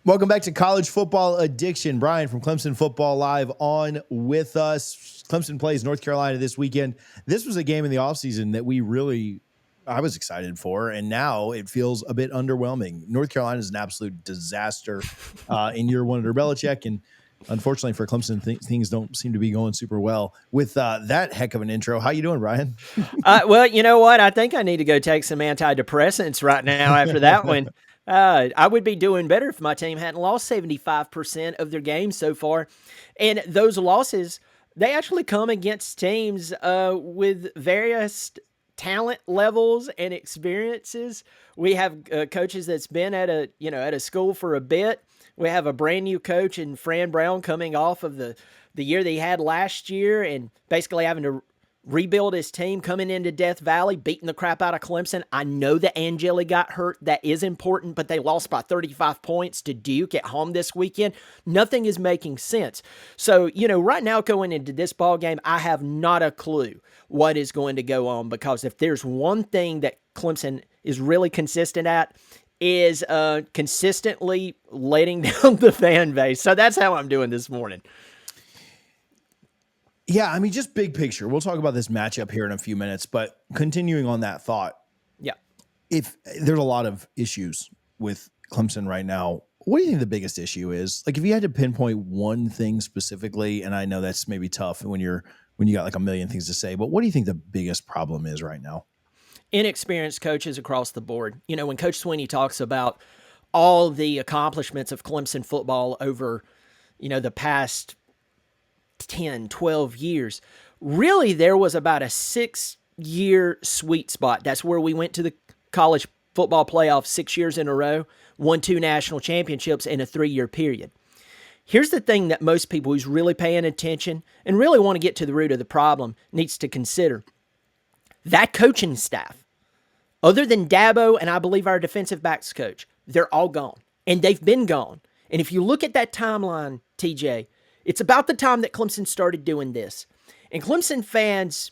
Welcome back to College Football Addiction. Brian from Clemson Football Live on with us. Clemson plays North Carolina this weekend. This was a game in the offseason that I was excited for, and now it feels a bit underwhelming. North Carolina is an absolute disaster in year one under Belichick, and unfortunately for Clemson, things don't seem to be going super well. With that heck of an intro, how you doing, Brian? Well, you know what? I think I need to go take some antidepressants right now after that one. I would be doing better if my team hadn't lost 75% of their games so far. And those losses, they actually come against teams with various talent levels and experiences. We have coaches that's been at a school for a bit. We have a brand new coach in Fran Brown coming off of the year that he had last year and basically having to rebuild his team, coming into Death Valley, beating the crap out of Clemson. I know that Angeli got hurt. That is important, but they lost by 35 points to Duke at home this weekend. Nothing is making sense. So, right now going into this ball game, I have not a clue what is going to go on, because if there's one thing that Clemson is really consistent at, is consistently letting down the fan base. So that's how I'm doing this morning. Yeah, I mean, just big picture. We'll talk about this matchup here in a few minutes, but continuing on that thought. Yeah. If there's a lot of issues with Clemson right now, what do you think the biggest issue is? Like, if you had to pinpoint one thing specifically, and I know that's maybe tough when you got like a million things to say, but what do you think the biggest problem is right now? Inexperienced coaches across the board. When Coach Swinney talks about all the accomplishments of Clemson football over, the past 10, 12 years, really there was about a 6-year sweet spot. That's where we went to the college football playoff 6 years in a row, won 2 national championships in a 3-year period. Here's the thing that most people who's really paying attention and really want to get to the root of the problem needs to consider. That coaching staff, other than Dabo and I believe our defensive backs coach, they're all gone. And they've been gone. And if you look at that timeline, TJ, it's about the time that Clemson started doing this. And Clemson fans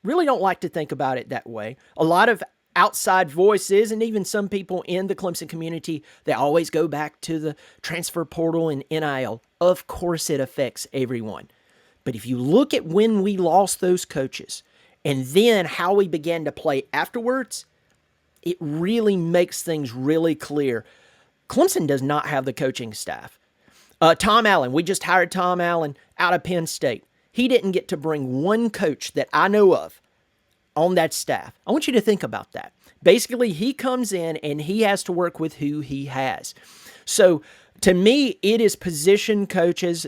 really don't like to think about it that way. A lot of outside voices and even some people in the Clemson community, they always go back to the transfer portal and NIL. Of course it affects everyone. But if you look at when we lost those coaches and then how we began to play afterwards, it really makes things really clear. Clemson does not have the coaching staff. Tom Allen, we just hired Tom Allen out of Penn State. He didn't get to bring one coach that I know of on that staff. I want you to think about that. Basically, he comes in and he has to work with who he has. So, to me, it is position coaches,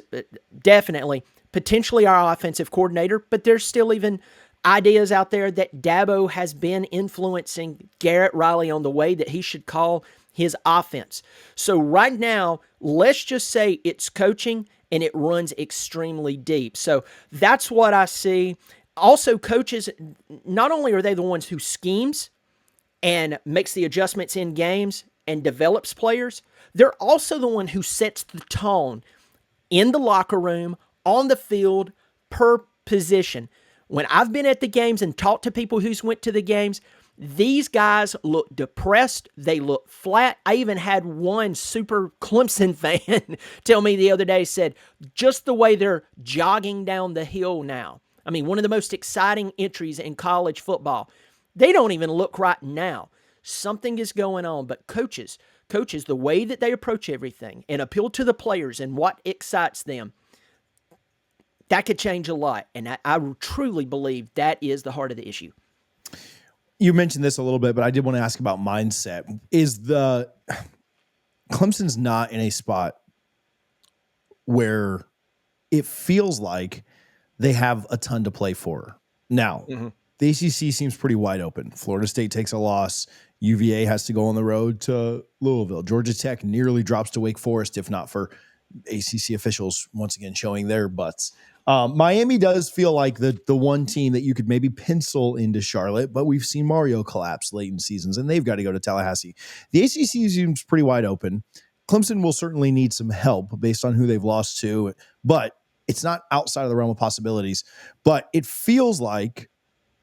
definitely, potentially our offensive coordinator, but there's still even ideas out there that Dabo has been influencing Garrett Riley on the way that he should call his offense. So right now, let's just say it's coaching and it runs extremely deep. So that's what I see. Also, coaches, not only are they the ones who schemes and makes the adjustments in games and develops players, they're also the one who sets the tone in the locker room, on the field, per position. When I've been at the games and talked to people who's went to the games, these guys look depressed. They look flat. I even had one super Clemson fan tell me the other day, said, just the way they're jogging down the hill now. I mean, one of the most exciting entries in college football. They don't even look right now. Something is going on. But coaches, the way that they approach everything and appeal to the players and what excites them, that could change a lot. And I truly believe that is the heart of the issue. You mentioned this a little bit, but I did want to ask about mindset. Clemson's not in a spot where it feels like they have a ton to play for. Now, the ACC seems pretty wide open. Florida State takes a loss. UVA has to go on the road to Louisville. Georgia Tech nearly drops to Wake Forest, if not for ACC officials once again showing their butts. Miami does feel like the one team that you could maybe pencil into Charlotte, but we've seen Mario collapse late in seasons, and they've got to go to Tallahassee. The ACC seems pretty wide open. Clemson will certainly need some help based on who they've lost to, but it's not outside of the realm of possibilities. But it feels like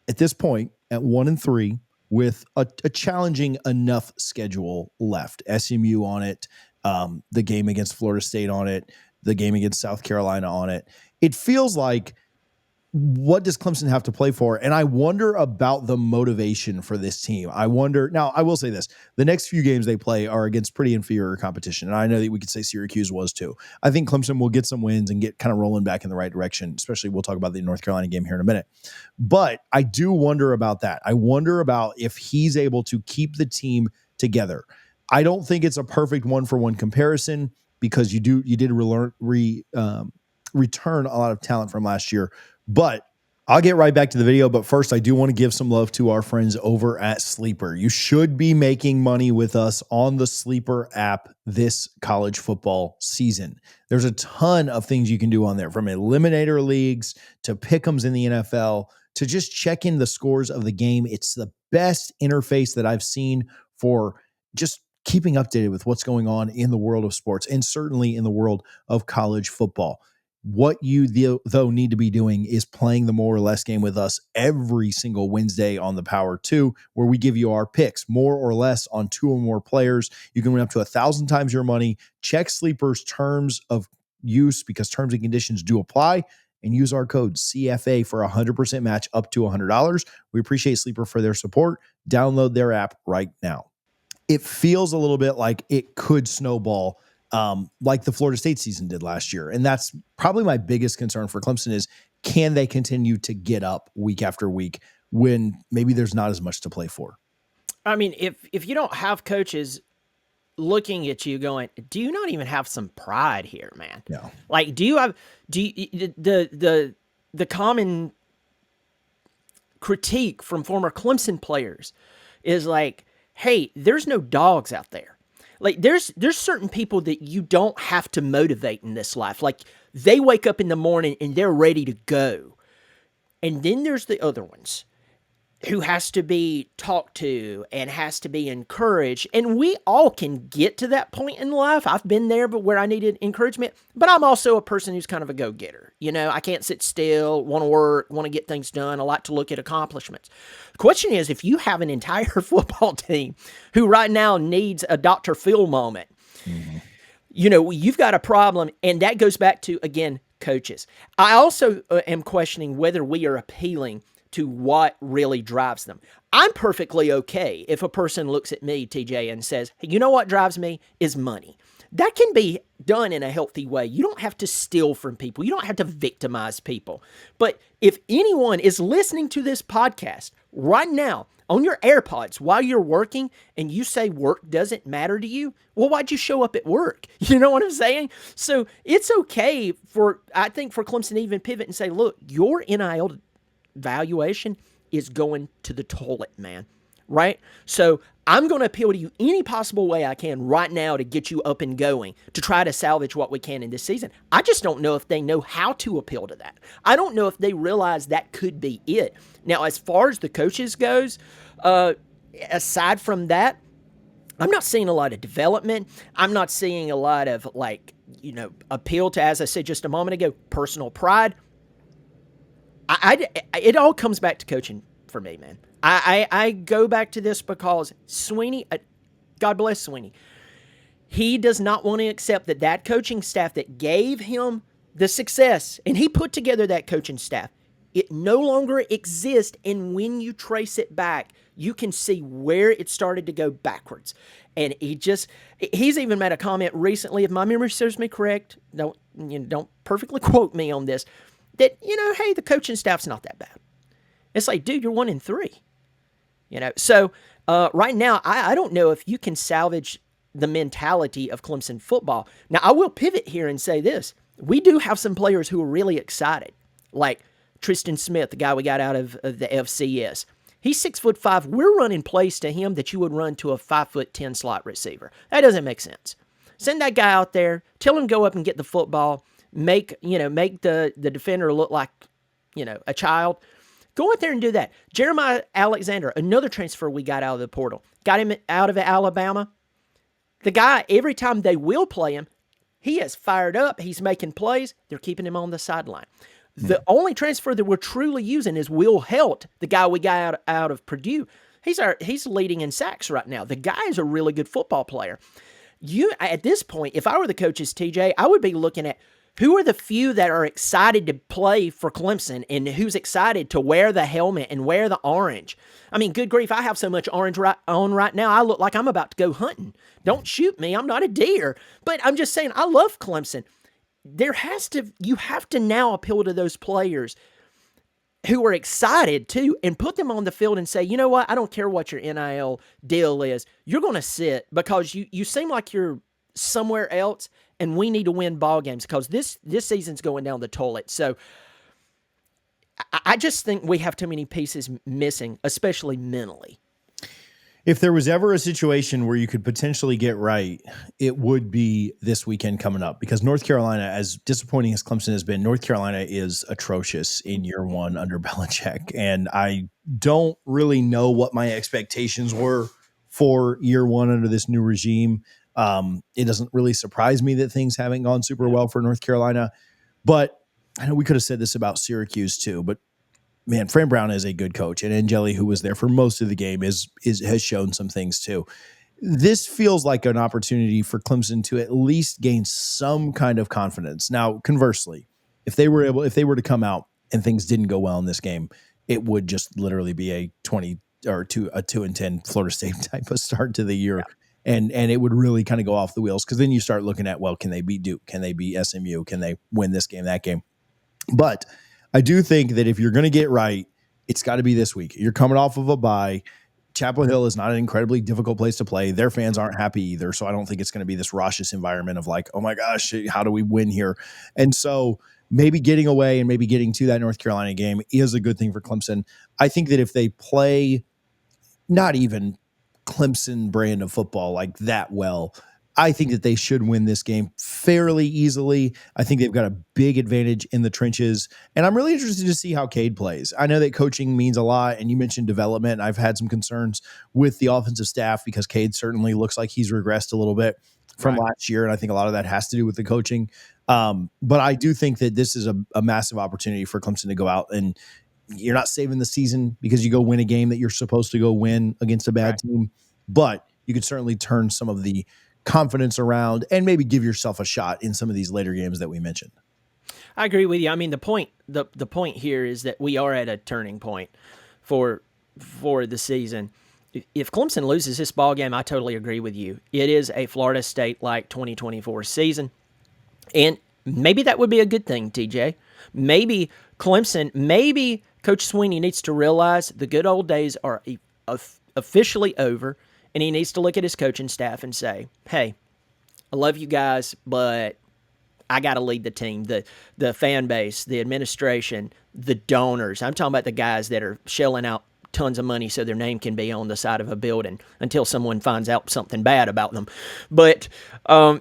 at this point, at 1-3, with a challenging enough schedule left, SMU on it, the game against Florida State on it, the game against South Carolina on it. It feels like, what does Clemson have to play for? And I wonder about the motivation for this team. I wonder, now I will say this, the next few games they play are against pretty inferior competition. And I know that we could say Syracuse was too. I think Clemson will get some wins and get kind of rolling back in the right direction, especially we'll talk about the North Carolina game here in a minute. But I do wonder about that. I wonder about if he's able to keep the team together. I don't think it's a perfect one-for-one comparison because you did return a lot of talent from last year. But I'll get right back to the video. But first, I do want to give some love to our friends over at Sleeper. You should be making money with us on the Sleeper app this college football season. There's a ton of things you can do on there, from eliminator leagues to pick'ems in the NFL to just checking the scores of the game. It's the best interface that I've seen for just keeping updated with what's going on in the world of sports and certainly in the world of college football. What you, though, need to be doing is playing the more or less game with us every single Wednesday on the Power 2, where we give you our picks, more or less on 2 or more players. You can win up to 1,000 times your money. Check Sleeper's terms of use, because terms and conditions do apply, and use our code CFA for a 100% match up to $100. We appreciate Sleeper for their support. Download their app right now. It feels a little bit like it could snowball like the Florida State season did last year. And that's probably my biggest concern for Clemson is, can they continue to get up week after week when maybe there's not as much to play for? I mean, if you don't have coaches looking at you going, do you not even have some pride here, man? No. Like, the common critique from former Clemson players is like, hey, there's no dogs out there. Like, there's certain people that you don't have to motivate in this life. Like, they wake up in the morning and they're ready to go. And then there's the other ones who has to be talked to and has to be encouraged. And we all can get to that point in life. I've been there, but where I needed encouragement. But I'm also a person who's kind of a go-getter. You know, I can't sit still, want to work, want to get things done. I like to look at accomplishments. The question is, if you have an entire football team who right now needs a Dr. Phil moment, you know, you've got a problem. And that goes back to, again, coaches. I also am questioning whether we are appealing to what really drives them. I'm perfectly okay if a person looks at me, TJ, and says, hey, you know what drives me is money. That can be done in a healthy way. You don't have to steal from people. You don't have to victimize people. But if anyone is listening to this podcast right now on your AirPods while you're working and you say work doesn't matter to you, well, why'd you show up at work? You know what I'm saying? So it's okay I think for Clemson to even pivot and say, look, your NIL valuation is going to the toilet, man. Right? So I'm going to appeal to you any possible way I can right now to get you up and going, to try to salvage what we can in this season. I just don't know if they know how to appeal to that. I don't know if they realize that could be it. Now, as far as the coaches goes, aside from that, I'm not seeing a lot of development. I'm not seeing a lot of, like, you know, appeal to, as I said just a moment ago, personal pride. It all comes back to coaching for me, man. I go back to this because Swinney, God bless Swinney, he does not want to accept that coaching staff that gave him the success, and he put together that coaching staff, it no longer exists, and when you trace it back, you can see where it started to go backwards. And he's even made a comment recently, if my memory serves me correct, don't perfectly quote me on this, that, you know, hey, the coaching staff's not that bad. It's like, dude, you're 1-3. You know, so right now, I don't know if you can salvage the mentality of Clemson football. Now, I will pivot here and say this. We do have some players who are really excited, like Tristan Smith, the guy we got out of the FCS. He's 6'5". We're running plays to him that you would run to a 5'10" slot receiver. That doesn't make sense. Send that guy out there, tell him go up and get the football, make the defender look like, you know, a child. Go out there and do that. Jeremiah Alexander, another transfer we got out of the portal. Got him out of Alabama. The guy, every time they will play him, he is fired up. He's making plays. They're keeping him on the sideline. The only transfer that we're truly using is Will Helt, the guy we got out of Purdue. He's leading in sacks right now. The guy is a really good football player. At this point, if I were the coaches, TJ, I would be looking at who are the few that are excited to play for Clemson and who's excited to wear the helmet and wear the orange. I mean, good grief, I have so much orange on right now, I look like I'm about to go hunting. Don't shoot me, I'm not a deer. But I'm just saying, I love Clemson. You have to now appeal to those players who are excited too and put them on the field and say, you know what, I don't care what your NIL deal is. You're going to sit because you seem like you're somewhere else and we need to win ball games because this season's going down the toilet. So I just think we have too many pieces missing, especially mentally. If there was ever a situation where you could potentially get right, it would be this weekend coming up because North Carolina, as disappointing as Clemson has been, North Carolina is atrocious in year one under Belichick. And I don't really know what my expectations were for year one under this new regime. It doesn't really surprise me that things haven't gone super well for North Carolina. But I know we could have said this about Syracuse too, but man, Fran Brown is a good coach, and Angeli, who was there for most of the game, has shown some things too. This feels like an opportunity for Clemson to at least gain some kind of confidence. Now, conversely, if they were to come out and things didn't go well in this game, it would just literally be a 2-10 Florida State type of start to the year. Yeah. And it would really kind of go off the wheels because then you start looking at, well, can they beat Duke? Can they beat SMU? Can they win this game, that game? But I do think that if you're going to get right, it's got to be this week. You're coming off of a bye. Chapel Hill is not an incredibly difficult place to play. Their fans aren't happy either. So I don't think it's going to be this raucous environment of like, oh my gosh, how do we win here? And so maybe getting away and maybe getting to that North Carolina game is a good thing for Clemson. I think that if they play not even Clemson brand of football like that well, I think that they should win this game fairly easily. I think they've got a big advantage in the trenches. And I'm really interested to see how Cade plays. I know that coaching means a lot, and you mentioned development. I've had some concerns with the offensive staff because Cade certainly looks like he's regressed a little bit from last year, and I think a lot of that has to do with the coaching. But I do think that this is a massive opportunity for Clemson to go out, and you're not saving the season because you go win a game that you're supposed to go win against a bad team, but you could certainly turn some of the confidence around and maybe give yourself a shot in some of these later games that we mentioned. I agree with you. I mean, the point here is that we are at a turning point for the season. If Clemson loses this ball game, I totally agree with you. It is a Florida State-like 2024 season, and maybe that would be a good thing, TJ. Maybe Coach Swinney needs to realize the good old days are officially over, and he needs to look at his coaching staff and say, hey, I love you guys, but I got to lead the team, the fan base, the administration, the donors. I'm talking about the guys that are shelling out tons of money so their name can be on the side of a building until someone finds out something bad about them. But I'm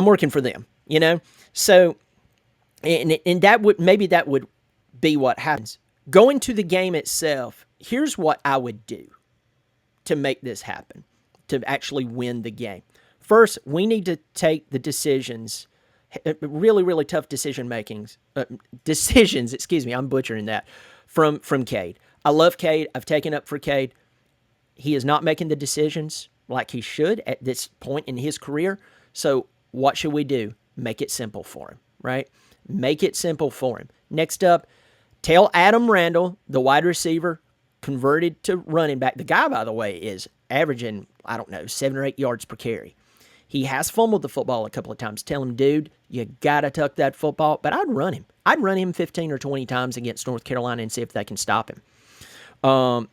working for them, you know? So, and that would be what happens. Going to the game itself, here's what I would do to make this happen, to actually win the game. First, we need to take the decisions, really, really tough decisions, I'm butchering that, from Cade. I love Cade. I've taken up for Cade. He is not making the decisions like he should at this point in his career. So what should we do? Make it simple for him, right? Make it simple for him. Next up, tell Adam Randall, the wide receiver, converted to running back. The guy, by the way, is averaging, 7 or 8 yards per carry. He has fumbled the football a couple of times. Tell him, dude, you got to tuck that football. But I'd run him. I'd run him 15 or 20 times against North Carolina and see if they can stop him.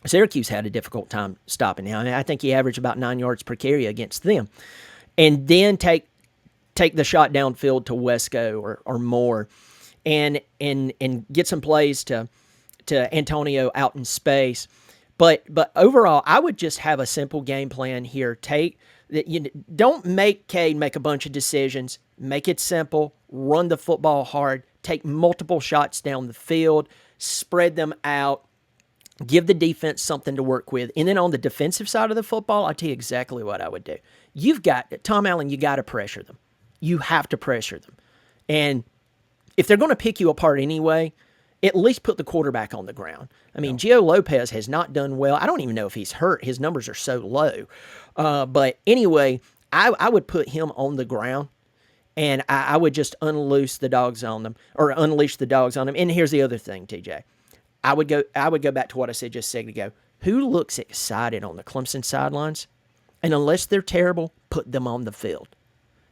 Syracuse had a difficult time stopping him. I think he averaged about 9 yards per carry against them. And then take the shot downfield to Wesco or more and get some plays to Antonio out in space. But overall, I would just have a simple game plan here. Don't make Cade make a bunch of decisions. Make it simple. Run the football hard. Take multiple shots down the field. Spread them out. Give the defense something to work with. And then on the defensive side of the football, I'll tell you exactly what I would do. Tom Allen, you got to pressure them. You have to pressure them. And if they're going to pick you apart anyway, at least put the quarterback on the ground. I mean, Gio Lopez has not done well. I don't even know if he's hurt. His numbers are so low. But anyway, I would put him on the ground, and I would just unleash the dogs on them. And here's the other thing, TJ. I would go back to what I said just a second ago. Who looks excited on the Clemson sidelines? And unless they're terrible, put them on the field.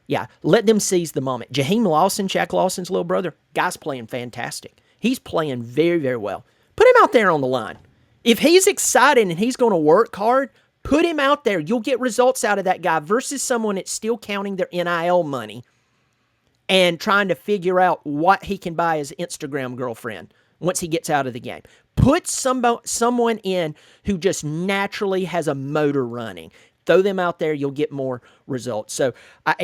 Yeah, let them seize the moment. Jaheim Lawson, Shaq Lawson's little brother, guy's playing fantastic. He's playing very, very well. Put him out there on the line. If he's excited and he's going to work hard, put him out there. You'll get results out of that guy versus someone that's still counting their NIL money and trying to figure out what he can buy as Instagram girlfriend once he gets out of the game. Put someone in who just naturally has a motor running. Throw them out there, you'll get more results. So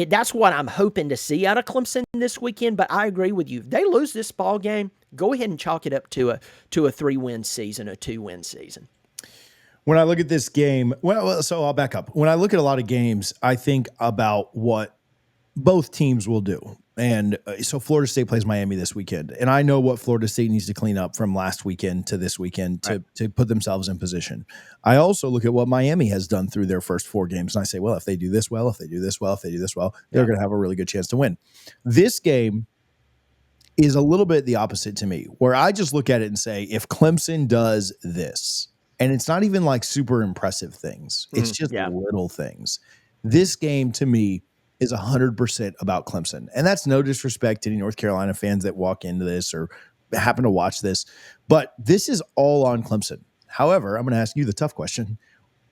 that's what I'm hoping to see out of Clemson this weekend. But I agree with you. If they lose this ball game, go ahead and chalk it up to a 3-win season, a 2-win season. When I look at this game, so I'll back up. When I look at a lot of games, I think about what both teams will do. And so Florida State plays Miami this weekend. And I know what Florida State needs to clean up from last weekend to this weekend to put themselves in position. I also look at what Miami has done through their first 4 games. And I say, well, if they do this well, they're going to have a really good chance to win. This game is a little bit the opposite to me, where I just look at it and say, if Clemson does this, and it's not even like super impressive things, it's just little things. This game to me is 100% about Clemson. And that's no disrespect to any North Carolina fans that walk into this or happen to watch this, but this is all on Clemson. However, I'm going to ask you the tough question.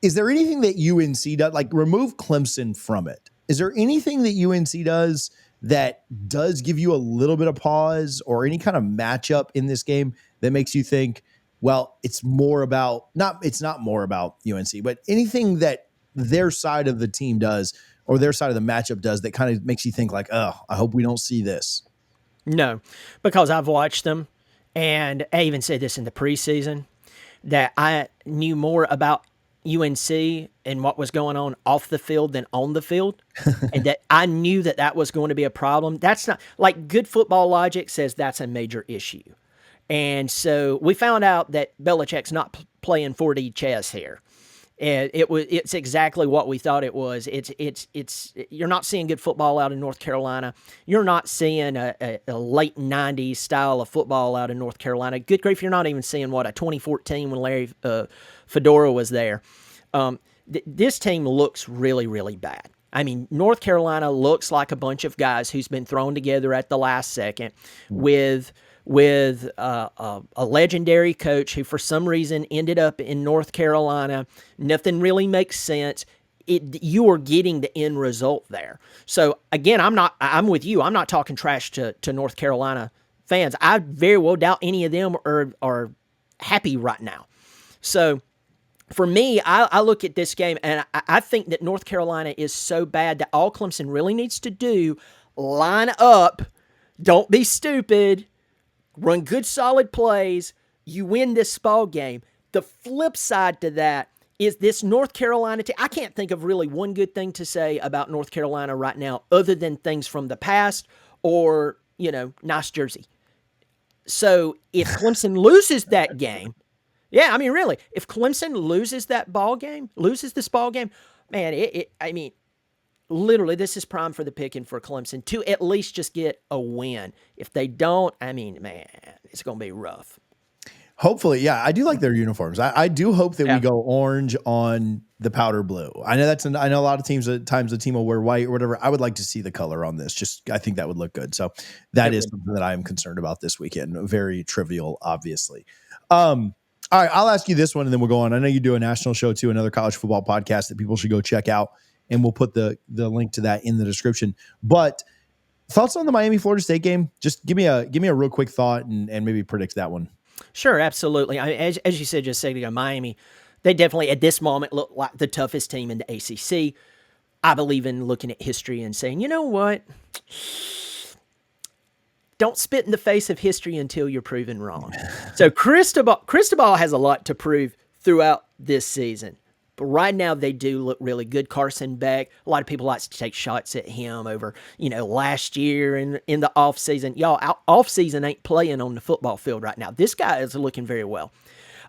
Is there anything that UNC does, like remove Clemson from it? Is there anything that UNC does that does give you a little bit of pause or any kind of matchup in this game that makes you think, well, it's not more about UNC, but anything that their side of the team does or their side of the matchup does that kind of makes you think like, oh, I hope we don't see this? No, because I've watched them, and I even said this in the preseason, that I knew more about UNC and what was going on off the field than on the field, and that I knew that was going to be a problem. That's not, like, good football logic says that's a major issue. And so we found out that Belichick's not playing 4D chess here. And it's exactly what we thought it was. It's you're not seeing good football out of North Carolina. You're not seeing a late 90s style of football out of North Carolina. Good grief, you're not even seeing a 2014 when Larry Fedora was there. This team looks really, really bad. I mean, North Carolina looks like a bunch of guys who's been thrown together at the last second with a legendary coach who for some reason ended up in North Carolina. Nothing really makes sense. You are getting the end result there. So again, I'm with you. I'm not talking trash to North Carolina fans. I very well doubt any of them are happy right now. So for me, I look at this game and I think that North Carolina is so bad that all Clemson really needs to do, line up, don't be stupid, run good, solid plays, you win this ball game. The flip side to that is this North Carolina team. I can't think of really one good thing to say about North Carolina right now other than things from the past or, nice jersey. So if Clemson loses that game, yeah, I mean, really, if Clemson loses this ball game, man, literally, this is prime for the picking for Clemson to at least just get a win. If they don't, I mean, man, it's going to be rough. Hopefully, yeah. I do like their uniforms. I do hope that we go orange on the powder blue. I know I know a lot of teams at times the team will wear white or whatever. I would like to see the color on this. I think that would look good. So that is something that I am concerned about this weekend. Very trivial, obviously. All right, I'll ask you this one and then we'll go on. I know you do a national show too, another college football podcast that people should go check out. And we'll put the link to that in the description. But thoughts on the Miami-Florida State game? Just give me a real quick thought and maybe predict that one. Sure, absolutely. As you said just a second ago, Miami, they definitely at this moment look like the toughest team in the ACC. I believe in looking at history and saying, you know what? Don't spit in the face of history until you're proven wrong. So Cristobal has a lot to prove throughout this season. But right now, they do look really good. Carson Beck, a lot of people like to take shots at him over, last year and in the offseason. Y'all, offseason ain't playing on the football field right now. This guy is looking very well.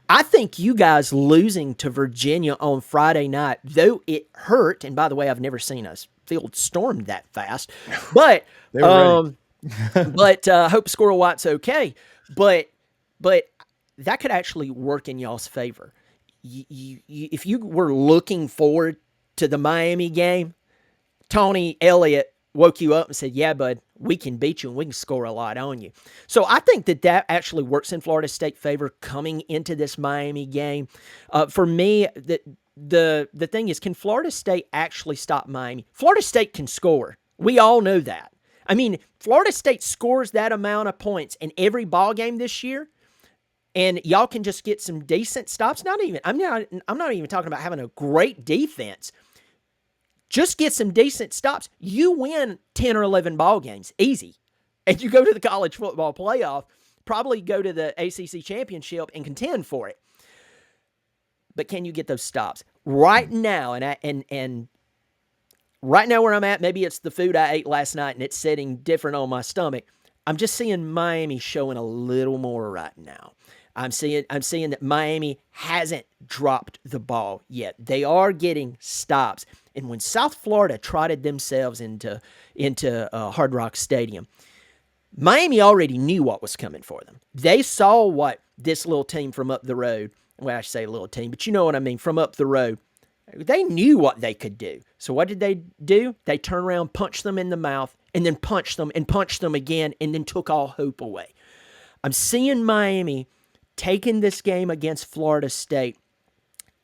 I think you guys losing to Virginia on Friday night, though it hurt, and by the way, I've never seen a field stormed that fast, but they were ready. but hope Squirrel White's okay. But that could actually work in y'all's favor. If you were looking forward to the Miami game, Tony Elliott woke you up and said, yeah, bud, we can beat you and we can score a lot on you. So I think that actually works in Florida State favor coming into this Miami game. For me, the thing is, can Florida State actually stop Miami? Florida State can score. We all know that. I mean, Florida State scores that amount of points in every ball game this year, and y'all can just get some decent stops. I'm not even talking about having a great defense. Just get some decent stops. You win 10 or 11 ball games, easy. And you go to the college football playoff, probably go to the ACC championship and contend for it. But can you get those stops? Right now, and right now where I'm at, maybe it's the food I ate last night and it's sitting different on my stomach. I'm just seeing Miami showing a little more right now. I'm seeing that Miami hasn't dropped the ball yet. They are getting stops. And when South Florida trotted themselves into Hard Rock Stadium, Miami already knew what was coming for them. They saw what this little team from up the road, well, I should say a little team, but you know what I mean, from up the road, they knew what they could do. So what did they do? They turned around, punched them in the mouth, and then punched them again, and then took all hope away. I'm seeing Miami taking this game against Florida State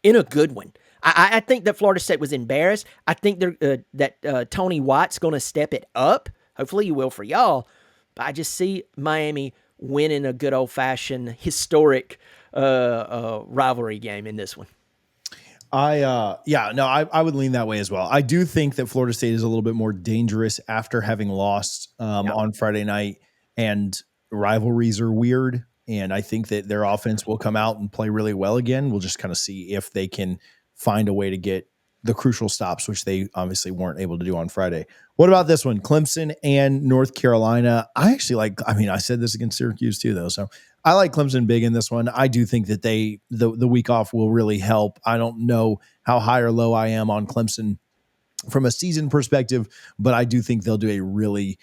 in a good one. I think that Florida State was embarrassed. I think that Tony White's going to step it up. Hopefully he will for y'all. But I just see Miami winning a good old-fashioned historic rivalry game in this one. I would lean that way as well. I do think that Florida State is a little bit more dangerous after having lost on Friday night, and rivalries are weird. And I think that their offense will come out and play really well again. We'll just kind of see if they can find a way to get the crucial stops, which they obviously weren't able to do on Friday. What about this one? Clemson and North Carolina. I said this against Syracuse too, though. So I like Clemson big in this one. I do think that the week off will really help. I don't know how high or low I am on Clemson from a season perspective, but I do think they'll do a really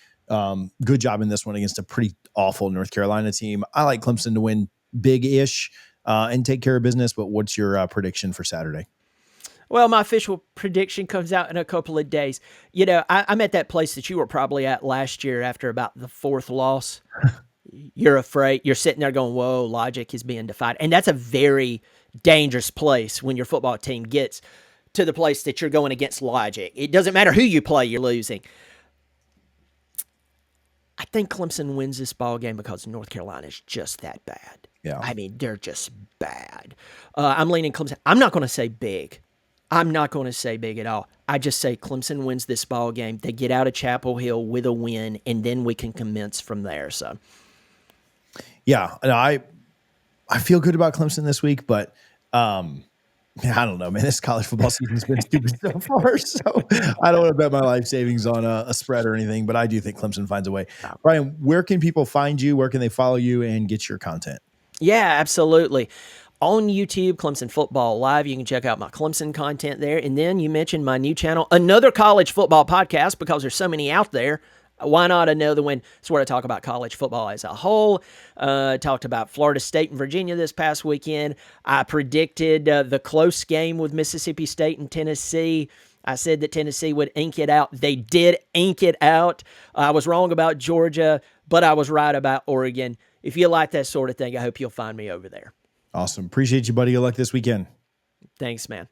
good job in this one against a pretty awful North Carolina team. I like Clemson to win big-ish and take care of business, but what's your prediction for Saturday? Well, my official prediction comes out in a couple of days. I'm at that place that you were probably at last year after about the fourth loss. You're afraid. You're sitting there going, whoa, logic is being defied. And that's a very dangerous place when your football team gets to the place that you're going against logic. It doesn't matter who you play, you're losing. I think Clemson wins this ball game because North Carolina is just that bad. Yeah. I mean, they're just bad. I'm leaning Clemson. I'm not going to say big. I'm not going to say big at all. I just say Clemson wins this ball game. They get out of Chapel Hill with a win, and then we can commence from there. So, yeah, and I feel good about Clemson this week, but I don't know, man. This college football season's been stupid so far, so I don't want to bet my life savings on a spread or anything, but I do think Clemson finds a way. Brian, where can people find you? Where can they follow you and get your content? Yeah, absolutely. On YouTube, Clemson Football Live. You can check out my Clemson content there. And then you mentioned my new channel, another college football podcast, because there's so many out there. Why not another one? It's where I talk about college football as a whole. Talked about Florida State and Virginia this past weekend. I predicted the close game with Mississippi State and Tennessee. I said that Tennessee would ink it out. They did ink it out. I was wrong about Georgia, but I was right about Oregon. If you like that sort of thing, I hope you'll find me over there. Awesome. Appreciate you, buddy. Good luck this weekend. Thanks, man.